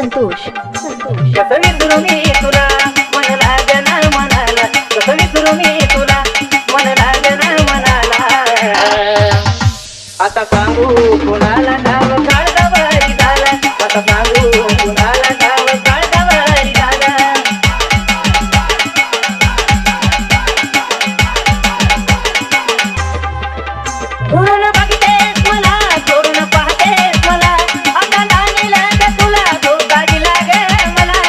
संतोष संतोष कसं विसरू मी तुला मन लागना मनाला, कसं विसरू मी तुला मन लागना मनाला. आता सांगू कुणाला ठाव काळजा बारी झाला, आता सांगू कुणाला ठाव काळजा बारी झाला. धरून बघतेस मला, चोरून पाहतेस मला, आता जाणीला का तुला धोका दिला ग मला.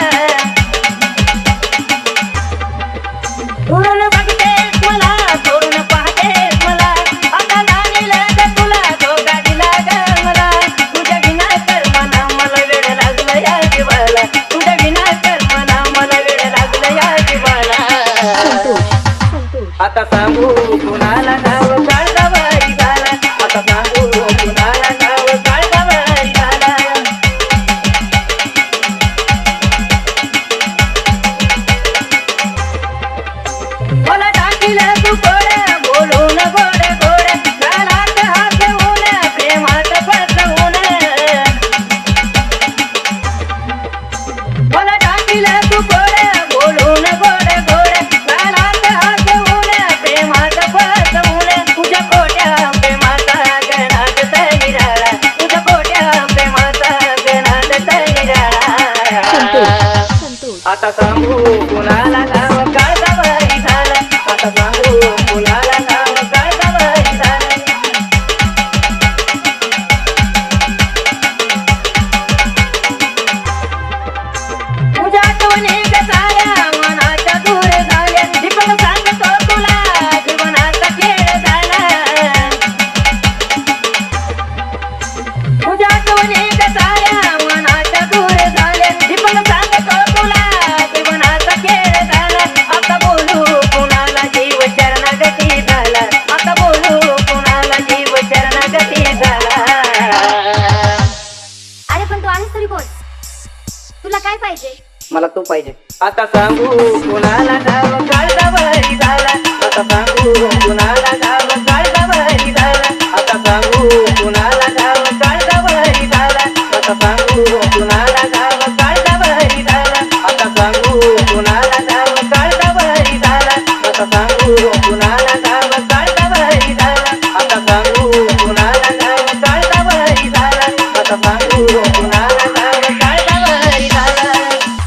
धरून बघतेस मला, चोरून पाहतेस मला, आता जाणीला का तुला धोका दिला ग मला. तुझ्या विना कर मना मला वेळ लागला या जीवाला, तुझ्या विना कर मना मला वेळ लागला या जीवाला. आता सांगू कुणाला ठाव काळजा बारी झाला, आता सांगू कुणाला ठाव काळजा बारी झाला. मला टाकीला तू गोड बोलून गोड गोड, गालात हसवून प्रेमात फसवून. मला टाकीला तू गोड बोलून गोड गोड, गालात हसवून प्रेमात फसवून. तुझ्या खोट्या प्रेमाचा गणात तळिराळा, तुझ्या खोट्या प्रेमाचा गणात तळिराळा. आता सांगू कुणाला ठाव काळजा बारी झाला, आता सांगू कुणाला ठाव काळजा बारी झाला. तुझ्या आठवणी कसाल्या मनाच्या दूर झाल्या, दीपक सांगतो तुला जीवनाचा खेळ झाला. तुझ्या आठवणी कसाल्या मनाच्या दूर झाल्या, दीपक सांगतो तुला जीवनाचा खेळ झाला. आता बोलू कुणाला जीव शरणागती झाला, आता बोलू कुणाला जीव शरणागती झाला. अरे पण तू आहेस तरी कोण? तुला काय पाहिजे? मला तू पाहिजे. आता सांगू कुणाला ठाव काळजा बारी झाला, आता सांगू कुणाला ठाव काळजा बारी झाला, आता सांगू कुणाला ठाव काळजा बारी झाला, आता सांगू कुणाला ठाव काळजा बारी झाला, आता सांगू कुणाला ठाव काळजा बारी झाला, आता सांगू कुणाला ठाव काळजा बारी झाला, आता सांगू कुणाला ठाव काळजा बारी झाला, आता सांगू कुणाला ठाव काळजा बारी झाला.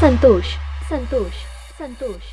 संतोष संतोष संतोष